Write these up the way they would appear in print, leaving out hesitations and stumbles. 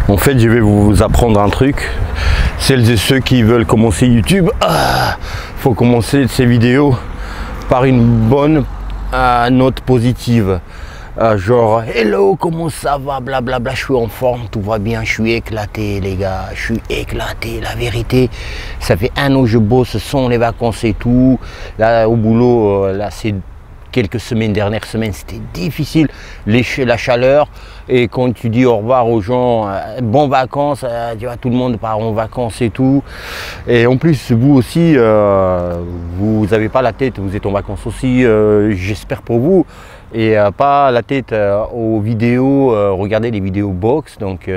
En fait, je vais vous apprendre un truc. Celles et ceux qui veulent commencer YouTube, faut commencer ces vidéos par une bonne note positive. Genre, hello, comment ça va, blablabla, je suis en forme, tout va bien, je suis éclaté, les gars, je suis éclaté, la vérité. Ça fait 1 an que je bosse sans les vacances et tout. Là, au boulot, là, c'est quelques semaines, dernières semaines, c'était difficile, la chaleur. Et quand tu dis au revoir aux gens, bonnes vacances, tu vois, tout le monde part en vacances et tout. Et en plus, vous aussi, vous n'avez pas la tête, vous êtes en vacances aussi, j'espère pour vous. Et pas la tête aux vidéos, regardez les vidéos box. Donc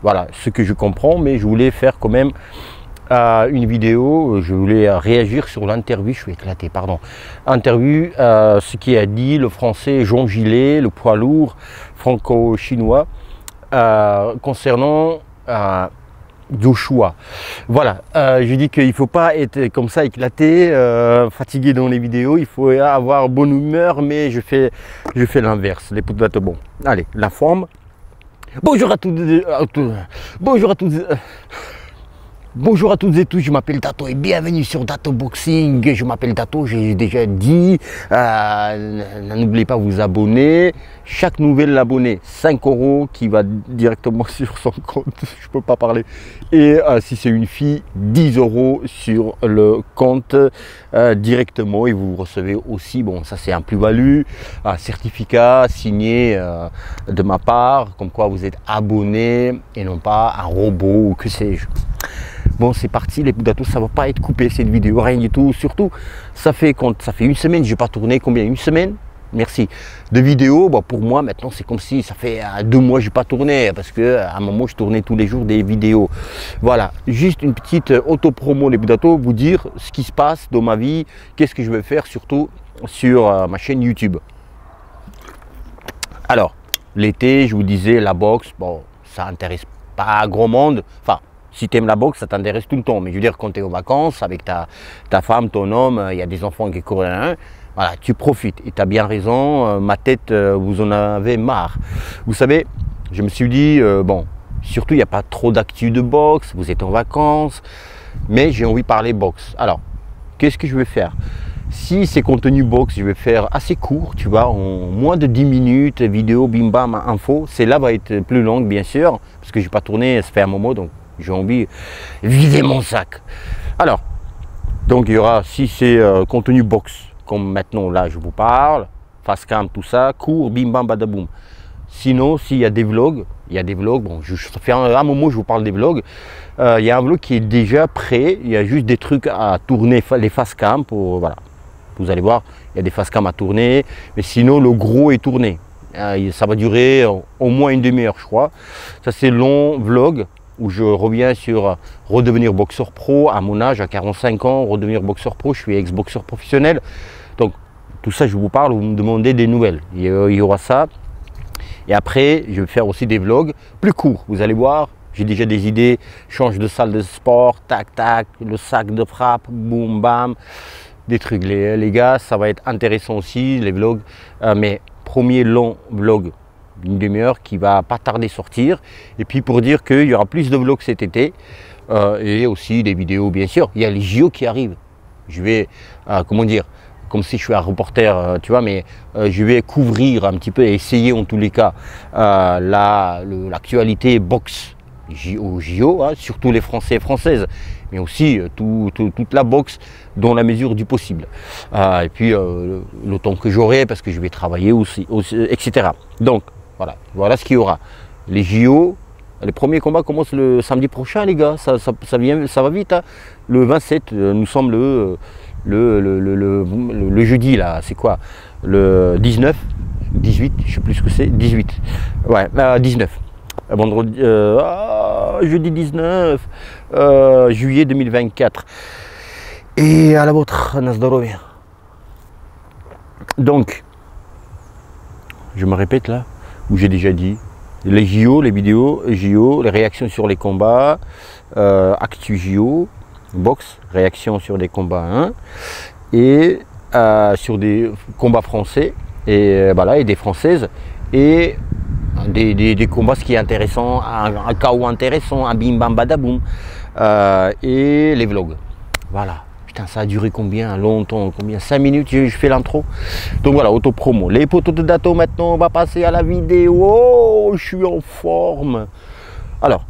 voilà, ce que je comprends, mais je voulais faire quand même une vidéo, je voulais réagir sur l'interview, je suis éclaté, pardon. Interview, ce qui a dit le français Jean Gillet, le poids lourd franco-chinois, concernant Joshua. Voilà, je dis qu'il ne faut pas être comme ça éclaté, fatigué dans les vidéos, il faut avoir bonne humeur, mais je fais l'inverse, les potes bon. Allez, la forme. Bonjour à toutes, bonjour à toutes. Bonjour à toutes et tous, je m'appelle Dato et bienvenue sur Dato Boxing. Je m'appelle Dato, j'ai déjà dit, n'oubliez pas de vous abonner. Chaque nouvel abonné, 5 € qui va directement sur son compte, je peux pas parler. Et si c'est une fille, 10 € sur le compte directement. Et vous recevez aussi, bon ça c'est un plus-value, un certificat signé de ma part, comme quoi vous êtes abonné et non pas un robot ou que sais-je. Bon, c'est parti les Boudatos, ça va pas être coupé cette vidéo, rien du tout. Surtout, ça fait une semaine, j'ai pas tourné, combien? Une semaine? Merci. De vidéos, bon, pour moi maintenant c'est comme si ça fait 2 mois que j'ai pas tourné, parce que à un moment je tournais tous les jours des vidéos. Voilà, juste une petite auto-promo les Boudatos, vous dire ce qui se passe dans ma vie, qu'est-ce que je vais faire surtout sur ma chaîne YouTube. Alors, l'été, je vous disais, la boxe, bon, ça intéresse pas grand monde, enfin, si tu aimes la boxe, ça t'intéresse tout le temps. Mais je veux dire, quand tu es aux vacances avec ta femme, ton homme, il y a des enfants qui courent, voilà, tu profites. Et tu as bien raison, ma tête, vous en avez marre. Vous savez, je me suis dit, bon, surtout, il n'y a pas trop d'actu de boxe, vous êtes en vacances, mais j'ai envie de parler boxe. Alors, qu'est-ce que je vais faire? Si c'est contenu boxe, je vais faire assez court, tu vois, en moins de 10 minutes, vidéo, bim bam, info. Celle-là va être plus longue, bien sûr, parce que je n'ai pas tourné, ça fait un moment, donc j'ai envie de vider mon sac. Alors, donc il y aura, si c'est contenu box, comme maintenant là je vous parle, face cam, tout ça, court, bim bam badaboum. Sinon, s'il y a des vlogs, bon, ça fait un moment que je vous parle des vlogs, il y a un vlog qui est déjà prêt, il y a juste des trucs à tourner, les face cam, pour, voilà. Vous allez voir, il y a des face cam à tourner, mais sinon le gros est tourné. Ça va durer au moins une demi-heure, je crois. Ça c'est long vlog, où je reviens sur redevenir boxeur pro à mon âge, à 45 ans, redevenir boxeur pro, je suis ex-boxeur professionnel. Donc tout ça je vous parle, vous me demandez des nouvelles, il y aura ça. Et après je vais faire aussi des vlogs plus courts, vous allez voir, j'ai déjà des idées, change de salle de sport, tac tac, le sac de frappe, boum bam, des trucs les gars, ça va être intéressant aussi les vlogs, mais premier long vlog d'une demi-heure qui va pas tarder sortir, et puis pour dire qu'il y aura plus de vlogs cet été et aussi des vidéos bien sûr. Il y a les JO qui arrivent, je vais comment dire, comme si je suis un reporter, tu vois, mais je vais couvrir un petit peu et essayer en tous les cas l'actualité boxe aux JO, hein, surtout les Français et Françaises, mais aussi toute la boxe dans la mesure du possible. Et puis le temps que j'aurai, parce que je vais travailler aussi etc. Donc voilà ce qu'il y aura. Les JO, les premiers combats commencent le samedi prochain, les gars. Ça va vite. Hein. Le 27, nous sommes le jeudi, là. C'est quoi? Le 19, 18, je sais plus ce que c'est. 18. Ouais, 19. Vendredi, jeudi 19, juillet 2024. Et à la vôtre, na zdorovia. Donc, je me répète là, où j'ai déjà dit, les JO, les vidéos JO, les réactions sur les combats, actu JO, boxe, réaction sur des combats, hein, et sur des combats français, et voilà, et des françaises, et des combats, ce qui est intéressant, un KO intéressant, un bim bam badaboum, et les vlogs. Voilà. Putain, ça a duré combien? Longtemps, combien? 5 minutes, je fais l'intro. Donc voilà, auto-promo. Les potos de Dato, maintenant, on va passer à la vidéo. Oh, je suis en forme. Alors,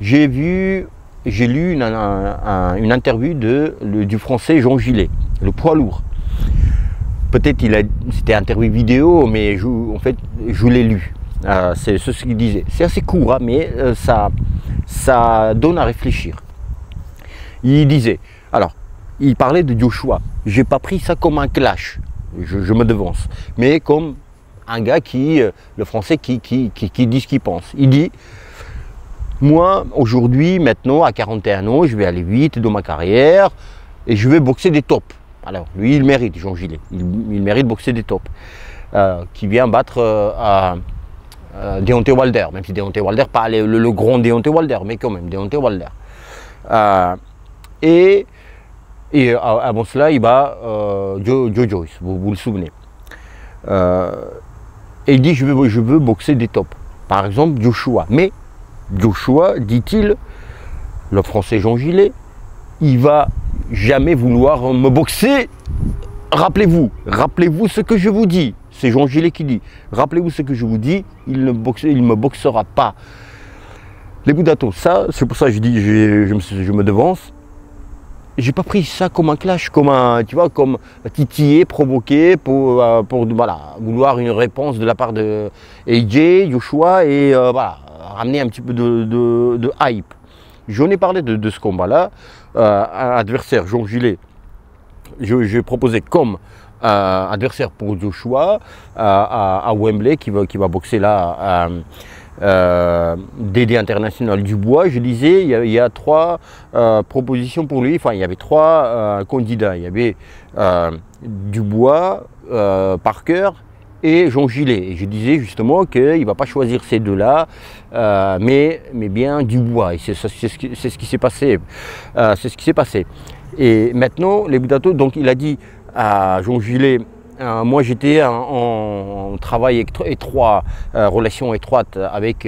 j'ai lu une interview du français Jean Gillet, le poids lourd. Peut-être c'était interview vidéo, mais en fait, je l'ai lu. C'est ce qu'il disait. C'est assez court, hein, mais ça donne à réfléchir. Il disait, alors, il parlait de Joshua. Je n'ai pas pris ça comme un clash, je me devance, mais comme un gars le français qui dit ce qu'il pense. Il dit, moi, aujourd'hui, maintenant, à 41 ans, je vais aller vite dans ma carrière et je vais boxer des tops. Alors, lui, il mérite, Jean Gillet, il mérite de boxer des tops. Qui vient battre Deontay Wilder, même si Deontay Wilder, pas le grand Deontay Wilder, mais quand même, Deontay Wilder. Et avant cela, il bat Joe Joyce, vous le souvenez. Et il dit, je veux boxer des tops. Par exemple, Joshua. Mais Joshua, dit-il, le français Jean Gillet, il va jamais vouloir me boxer. Rappelez-vous ce que je vous dis. C'est Jean Gillet qui dit. Rappelez-vous ce que je vous dis, il ne me boxera pas. Les Boudatos, ça, c'est pour ça que je dis, je me devance. J'ai pas pris ça comme un clash, comme titiller, provoquer pour voilà, vouloir une réponse de la part de AJ, Joshua et voilà, ramener un petit peu de hype. J'en ai parlé de ce combat-là. Un adversaire, Jean Gillet, j'ai proposé comme adversaire pour Joshua à Wembley qui va boxer là. DD International Dubois, je disais, il y a 3 propositions pour lui, enfin il y avait 3 candidats, il y avait Dubois, Parker et Jean Gillet. Et je disais justement qu'il ne va pas choisir ces 2-là, mais bien Dubois, et c'est ce qui s'est passé. C'est ce qui s'est passé. Et maintenant, les Boudatos, donc il a dit à Jean Gillet, moi j'étais en travail étroit, relation étroite avec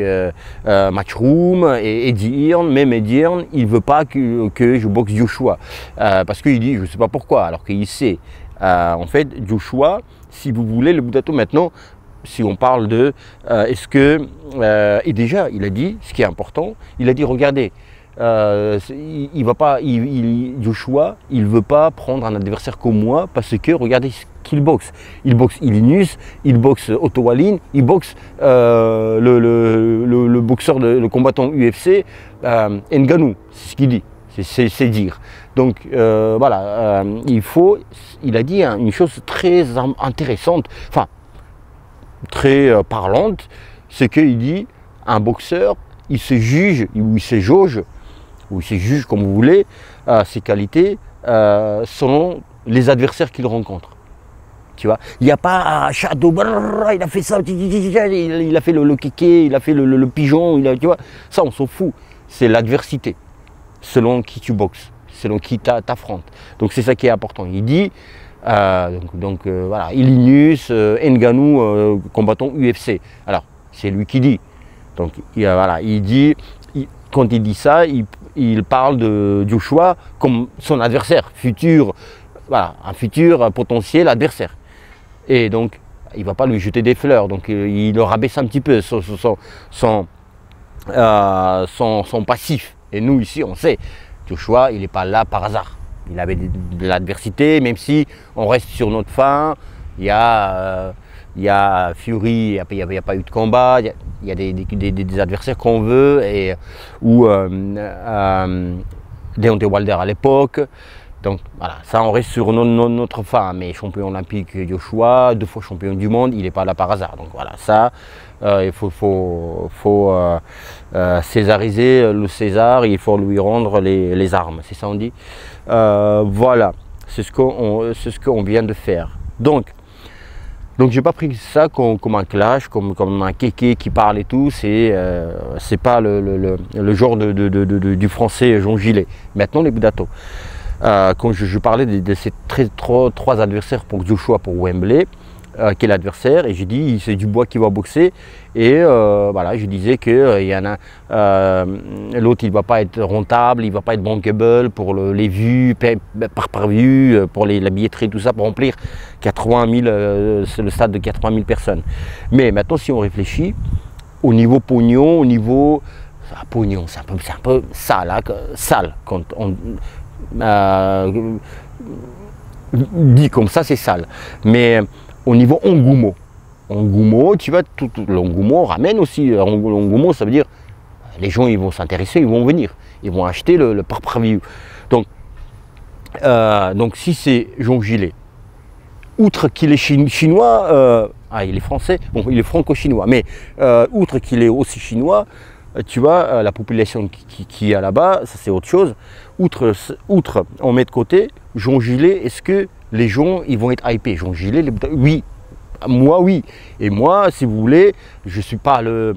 Matchroom et Eddie Hearn. Même Eddie Hearn, il ne veut pas que je boxe Joshua. Parce qu'il dit, je ne sais pas pourquoi, alors qu'il sait. En fait, Joshua, si vous voulez, le Boudato maintenant, si on parle de est-ce que... et déjà, il a dit, ce qui est important, il a dit, regardez, il va pas, Joshua, il veut pas prendre un adversaire comme moi parce que regardez ce qu'il boxe. Il boxe Illinius, il boxe Otto Wallin, il boxe le boxeur, le combattant UFC Ngannou. C'est ce qu'il dit, c'est dire. Donc voilà, il a dit une chose très intéressante, enfin très parlante, c'est qu'il dit un boxeur, il se juge ou il se jauge ou il se juge comme vous voulez, ses qualités selon les adversaires qu'il rencontre. Tu vois, il n'y a pas Shadow, il a fait ça, il a fait le kéké, il a fait le pigeon, tu vois, ça on s'en fout. C'est l'adversité, selon qui tu boxes, selon qui t'affrontes. Donc c'est ça qui est important. Il dit, voilà, Illinius, Ngannou, combattant UFC. Alors, c'est lui qui dit. Donc voilà, il dit, quand il dit ça, il parle de Joshua comme son adversaire, futur, voilà, un futur potentiel adversaire. Et donc, il ne va pas lui jeter des fleurs, donc il le rabaisse un petit peu son passif. Et nous, ici, on sait, Joshua, il n'est pas là par hasard. Il avait de l'adversité, même si on reste sur notre fin, il y a Fury, il n'y a pas eu de combat, il y a des adversaires qu'on veut, ou Deontay Wilder à l'époque. Donc voilà, ça on reste sur notre fin, mais champion olympique Joshua, 2 fois champion du monde, il n'est pas là par hasard. Donc voilà, ça, il faut césariser le César, il faut lui rendre les armes, c'est ça on dit. Voilà, c'est ce qu'on vient de faire. Donc j'ai pas pris ça comme un clash, comme un kéké qui parle et tout. C'est pas le genre du français Jean Gillet. Maintenant les Boudatos. Quand je parlais de ces 3 adversaires pour Joshua pour Wembley, qui est l'adversaire, et j'ai dit c'est Dubois qui va boxer, et voilà, je disais que il y en a l'autre il va pas être rentable, il va pas être bankable pour les vues par vue, pour la billetterie, tout ça, pour remplir 80 000, c'est le stade de 80 000 personnes. Mais maintenant si on réfléchit au niveau pognon, au niveau pognon, c'est un peu sale, hein, sale quand on dit comme ça, c'est sale. Mais au niveau engouement, tu vois, tout l'engouement ramène aussi. L'engouement, ça veut dire les gens ils vont s'intéresser, ils vont venir, ils vont acheter le pay-per-view. Donc si c'est Jean Gillet, outre qu'il est chinois, il est français, bon il est franco-chinois, mais outre qu'il est aussi chinois, tu vois, la population qui est là-bas, ça c'est autre chose. Outre, on met de côté, Jean Gillet, est-ce que les gens ils vont être hypés? Jean Gillet, oui, moi oui. Et moi, si vous voulez, je suis pas le...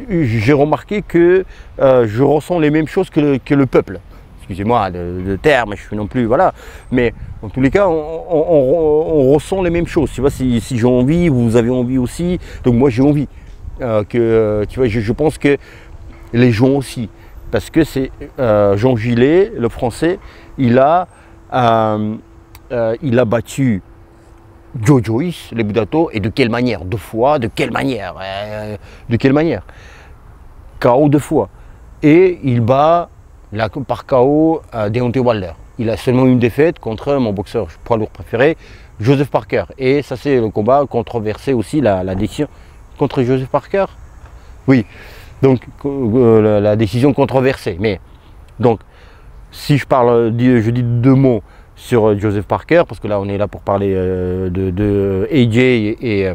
J'ai remarqué que je ressens les mêmes choses que le peuple. Excusez-moi de terme, je suis non plus, voilà. Mais en tous les cas, on ressent les mêmes choses. Tu vois, si j'ai envie, vous avez envie aussi. Donc moi j'ai envie. Tu vois, je pense que les gens aussi, parce que c'est Jean Gillet, le français, il a battu Joe Joyce, les Budato, et de quelle manière? 2 fois, de quelle manière? De quelle manière? KO 2 fois. Et il bat par KO Deontay Wilder. Il a seulement une défaite contre mon boxeur poids lourd préféré, Joseph Parker. Et ça c'est le combat controversé aussi, la décision contre Joseph Parker. Oui, donc la décision controversée. Mais donc, si je parle, je dis 2 mots sur Joseph Parker, parce que là on est là pour parler de AJ et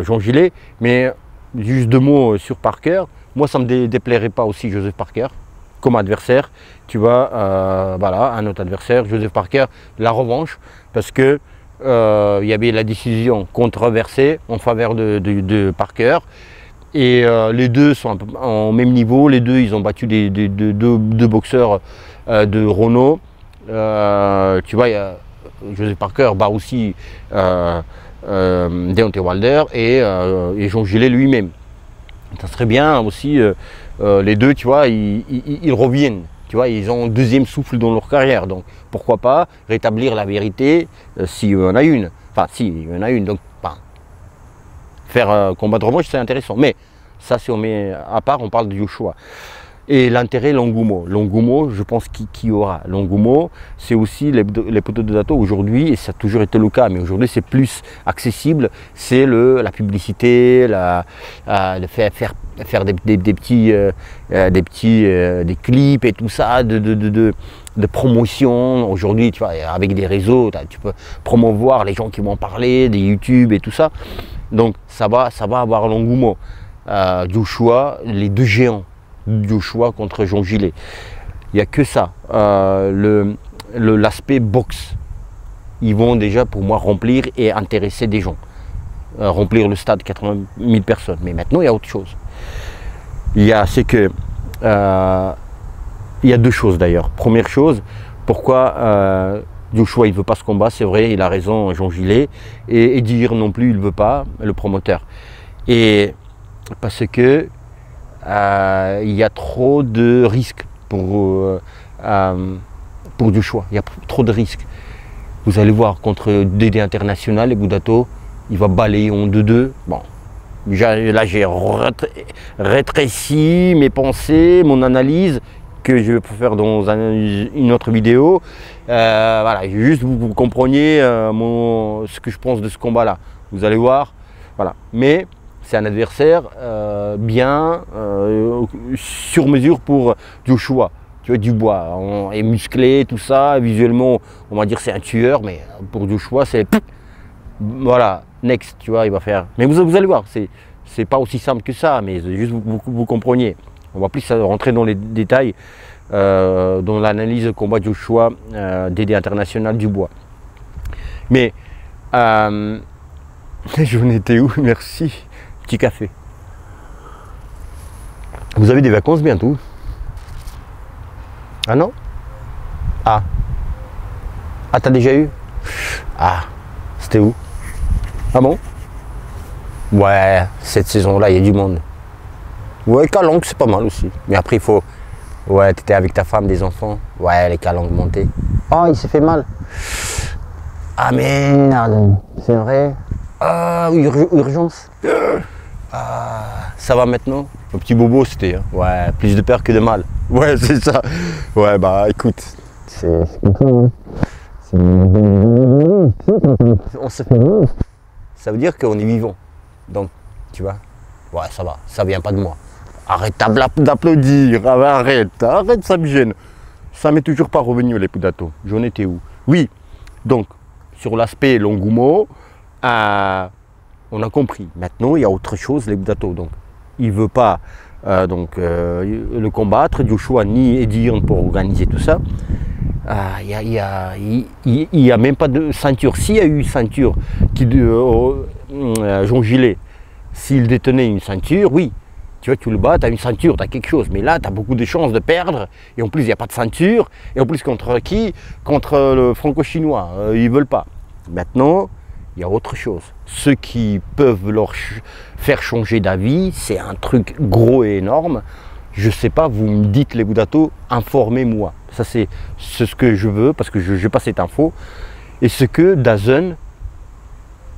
Jean Gillet, mais juste 2 mots sur Parker. Moi ça ne me déplairait pas aussi Joseph Parker comme adversaire, tu vois, voilà, un autre adversaire, Joseph Parker, la revanche, parce que il y avait la décision controversée en faveur de Parker, et les deux sont en même niveau, les deux ils ont battu deux boxeurs de Renault. Tu vois, Joseph Parker bat aussi Deontay Wilder et Jean Gillet lui-même. Ça serait bien aussi, les deux, tu vois, ils reviennent. Tu vois, ils ont un 2e souffle dans leur carrière. Donc, pourquoi pas rétablir la vérité s'il y en a une. Enfin, s'il y en a une. Donc, faire un combat de revanche, c'est intéressant. Mais ça, si on met à part, on parle de Joshua. Et l'intérêt, l'engouement. L'engouement, je pense qu'il y aura. L'engouement, c'est aussi les poteaux de Dato aujourd'hui, et ça a toujours été le cas, mais aujourd'hui c'est plus accessible, c'est la publicité, de faire des clips et tout ça, de promotion. Aujourd'hui, tu vois, avec des réseaux, tu peux promouvoir les gens qui vont parler, des YouTube et tout ça. Donc ça va avoir l'engouement. Joshua, les 2 géants. Joshua contre Jean Gillet. Il n'y a que ça. L'aspect boxe. Ils vont déjà pour moi remplir et intéresser des gens. Remplir le stade 80 000 personnes. Mais maintenant il y a autre chose. C'est que il y a 2 choses d'ailleurs. Première chose, pourquoi Joshua il veut pas ce combat, c'est vrai, il a raison Jean Gillet, et dire non plus il veut pas, le promoteur. Et parce que il y a trop de risques pour Joshua. Il y a trop de risques. Vous allez voir contre DD International et Budato, il va balayer en 2-2. Bon, là j'ai rétréci mes pensées, mon analyse que je vais faire dans une autre vidéo. Voilà, juste vous compreniez ce que je pense de ce combat-là. Vous allez voir, voilà. Mais c'est un adversaire bien sur mesure pour Joshua. Tu vois, Dubois est musclé, tout ça. Visuellement, on va dire c'est un tueur, mais pour Joshua, c'est voilà, next, tu vois, il va faire. Mais vous allez voir, c'est pas aussi simple que ça, mais juste vous compreniez. On va plus rentrer dans les détails dans l'analyse de combat Joshua DD International Dubois. Mais je n'étais où? Merci. Petit café. Vous avez des vacances bientôt? Ah non? Ah, t'as déjà eu? Ah, c'était où? Ah bon? Ouais, cette saison-là, il y a du monde. Ouais, Calanque, c'est pas mal aussi. Mais après, il faut... Ouais, t'étais avec ta femme, des enfants. Ouais, les calanques montées. Oh, il s'est fait mal. Ah merde, c'est vrai. Ah, urgence. Ah, ça va maintenant? Le petit bobo, c'était. Hein. Ouais, plus de peur que de mal. Ouais, c'est ça. Ouais, bah écoute. C'est comme ça. Hein. On se fait. Ça veut dire qu'on est vivant. Donc, tu vois. Ouais, ça va. Ça vient pas de moi. Arrête d'applaudir, arrête, ça me gêne. Ça m'est toujours pas revenu les Poudato. J'en étais où? Oui, donc sur l'aspect Longumo, on a compris. Maintenant, il y a autre chose, les Poudato. Donc, il ne veut pas le combattre, Joshua ni Eddie pour organiser tout ça. Il n'y a même pas de ceinture. S'il y a eu ceinture, Jean Gillet, s'il détenait une ceinture, oui. Tu vois, tu le bats, tu as une ceinture, tu as quelque chose. Mais là, tu as beaucoup de chances de perdre. Et en plus, il n'y a pas de ceinture. Et en plus, contre qui? Contre le franco-chinois. Ils ne veulent pas. Maintenant, il y a autre chose. Ceux qui peuvent leur faire changer d'avis, c'est un truc gros et énorme. Je ne sais pas, vous me dites les Poudato, informez-moi. Ça, c'est ce que je veux, parce que je n'ai pas cette info. Et ce que DAZN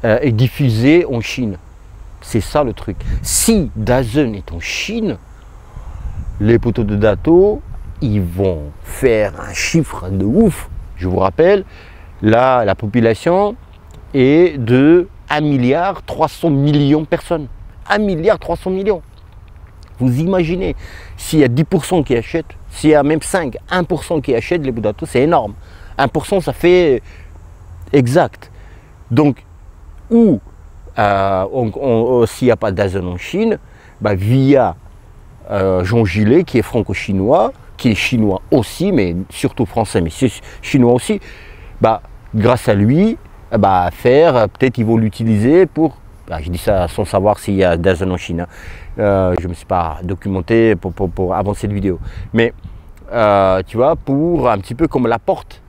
est diffusé en Chine. C'est ça le truc. Si DAZN est en Chine, les poteaux de Dato, ils vont faire un chiffre de ouf. Je vous rappelle, là, la population est de 1,3 milliard de personnes. 1,3 milliard. Vous imaginez, s'il y a 10% qui achètent, s'il y a même 1% qui achètent les Poudato, c'est énorme. 1%, ça fait exact. Donc, où s'il n'y a pas DAZN en Chine, bah, via Jean Gillet, qui est franco-chinois, qui est chinois aussi, mais surtout français, mais chinois aussi, bah, grâce à lui, bah, peut-être ils vont l'utiliser pour, bah, je dis ça sans savoir s'il y a DAZN en Chine, hein. Je ne me suis pas documenté pour avancer cette vidéo, mais tu vois, pour un petit peu comme la porte,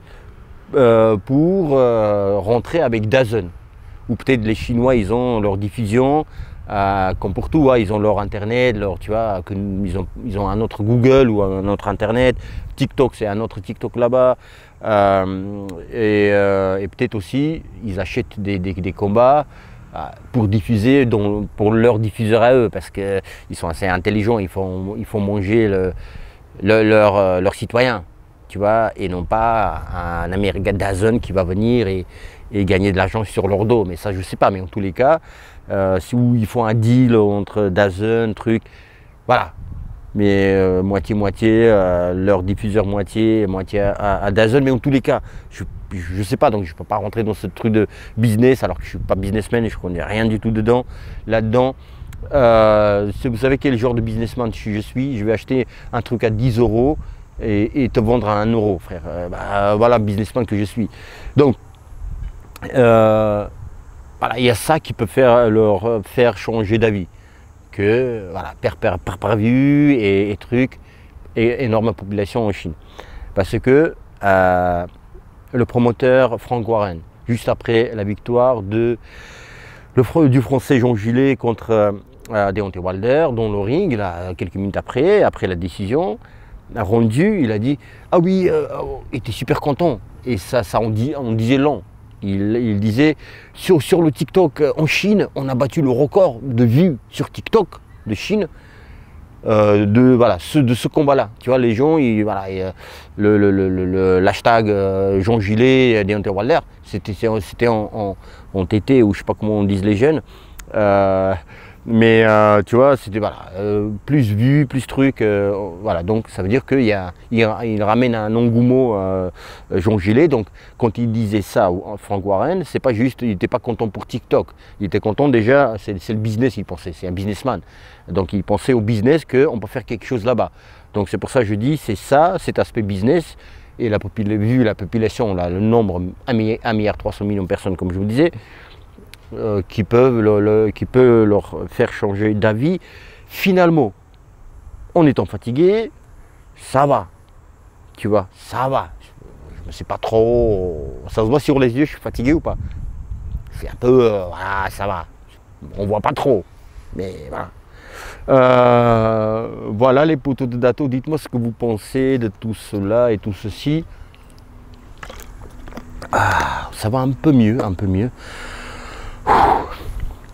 pour rentrer avec DAZN. Ou peut-être les Chinois, ils ont leur diffusion, comme pour tout, hein, ils ont leur Internet, tu vois, ils ont un autre Google ou un autre Internet. TikTok, c'est un autre TikTok là-bas. Et peut-être aussi, ils achètent des combats pour diffuser, pour leur diffuseur à eux, parce qu'ils sont assez intelligents, ils font manger leurs citoyens, tu vois, et non pas un Américain DAZN qui va venir et gagner de l'argent sur leur dos. Mais ça, je ne sais pas, mais en tous les cas, si ils font un deal entre DAZN, truc, voilà. Mais moitié-moitié, leur diffuseur moitié à DAZN, mais en tous les cas, je ne sais pas, donc je ne peux pas rentrer dans ce truc de business, alors que je ne suis pas businessman et je ne connais rien du tout là-dedans. Vous savez quel genre de businessman je suis? Je vais acheter un truc à 10 € et te vendre à 1 €, frère. Voilà, businessman que je suis. Donc, voilà, il y a ça qui peut leur faire changer d'avis. Que voilà, per-view et trucs, et énorme population en Chine. Parce que le promoteur Frank Warren, juste après la victoire du français Jean Gillet contre Deontay Wilder dans le ring, là, quelques minutes après la décision rendue, il a dit « Ah oui, il était super content ». Et ça on disait long. Il disait sur le TikTok en Chine, on a battu le record de vues sur TikTok de Chine de ce combat-là. Tu vois, les gens, l'hashtag Jean Gillet, Deontay Wilder, c'était en TT ou je sais pas comment on dit les jeunes. Mais tu vois, c'était plus vu, plus truc, voilà. Donc ça veut dire qu'il ramène un engouement Jean Gillet. Donc quand il disait ça, Frank Warren, c'est pas juste, il n'était pas content pour TikTok. Il était content déjà, c'est le business, il pensait, c'est un businessman. Donc il pensait au business qu'on peut faire quelque chose là-bas. Donc c'est pour ça que je dis, c'est ça, cet aspect business. Et vu la population, là, le nombre, 1,3 milliard de personnes, comme je vous disais, qui peut leur faire changer d'avis. Finalement, en étant fatigué, ça va, tu vois, ça va. Je ne sais pas trop, ça se voit sur les yeux, je suis fatigué ou pas? c'est un peu, voilà, ça va. On voit pas trop, mais voilà. Voilà les poteaux de Dato, dites-moi ce que vous pensez de tout cela et tout ceci. Ça va un peu mieux, un peu mieux.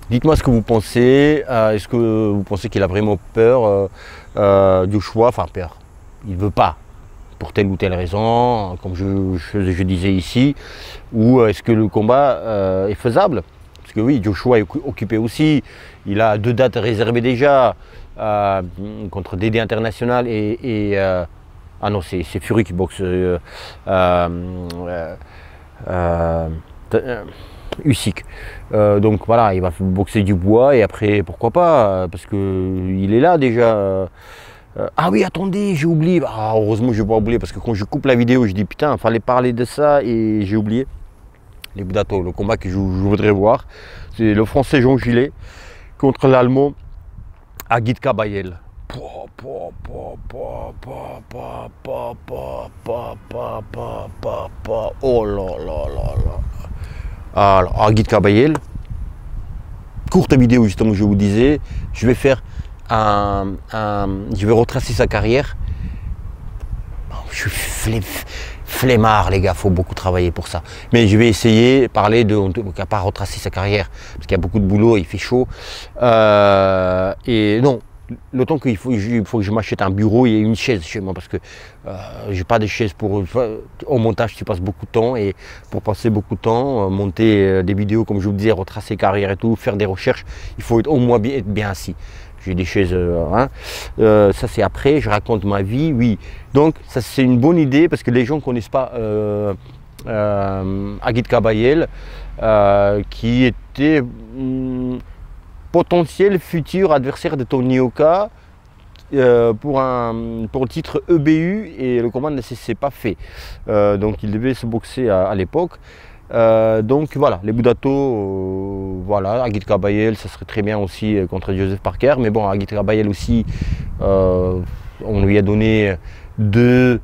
Dites-moi ce que vous pensez. Est-ce que vous pensez qu'il a vraiment peur du choix? Enfin, peur. Il ne veut pas, pour telle ou telle raison, comme je disais ici. Ou est-ce que le combat est faisable? Parce que oui, Joshua est occupé aussi. Il a 2 dates réservées déjà contre DD International et ah non, c'est Fury qui boxe. Usyk. Donc voilà, il va boxer du bois et après pourquoi pas, parce que il est là déjà. Ah oui, attendez, j'ai oublié. Ah, heureusement, je n'ai pas oublié parce que quand je coupe la vidéo, je dis putain, il fallait parler de ça et j'ai oublié. Les Budato, le combat que je voudrais voir, c'est le Français Jean Gillet contre l'Allemand Agit Kabayel. Oh là là là là. Alors, Agit Kabayel, courte vidéo justement, je vous disais, je vais faire je vais retracer sa carrière. Je suis flemmard les gars, il faut beaucoup travailler pour ça. Mais je vais essayer de parler de, en tout cas pas retracer sa carrière, parce qu'il y a beaucoup de boulot, il fait chaud. Et non, le temps qu'il faut que je m'achète un bureau et une chaise chez moi, parce que j'ai pas de chaise pour... Au montage, tu passes beaucoup de temps, et pour passer beaucoup de temps, monter des vidéos, comme je vous disais, retracer carrière et tout, faire des recherches, il faut au moins être bien assis. J'ai des chaises, ça c'est après, je raconte ma vie, oui. Donc ça c'est une bonne idée parce que les gens ne connaissent pas Agit Kabayel, qui était potentiel futur adversaire de Tony Yoka pour le titre EBU, et le combat ne s'est pas fait. Donc il devait se boxer à l'époque. Donc voilà, les Budato, voilà, Agit Kabayel, ça serait très bien aussi contre Joseph Parker, mais bon, Agit Kabayel aussi, on lui a donné 2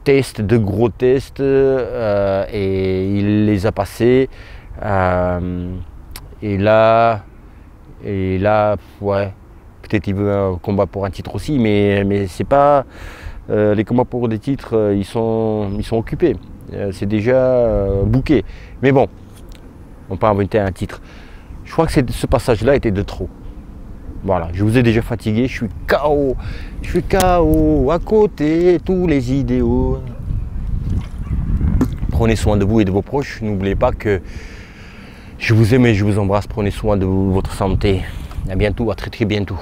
tests, 2 gros tests, et il les a passés, et là, ouais, peut-être il veut un combat pour un titre aussi, mais c'est pas, les combats pour des titres, ils sont occupés. C'est déjà booké. Mais bon, on peut inventer un titre. Je crois que ce passage-là était de trop. Voilà, je vous ai déjà fatigué, je suis KO. Je suis KO, à côté, tous les idéaux. Prenez soin de vous et de vos proches. N'oubliez pas que je vous aime et je vous embrasse. Prenez soin de votre santé. À bientôt, à très très bientôt.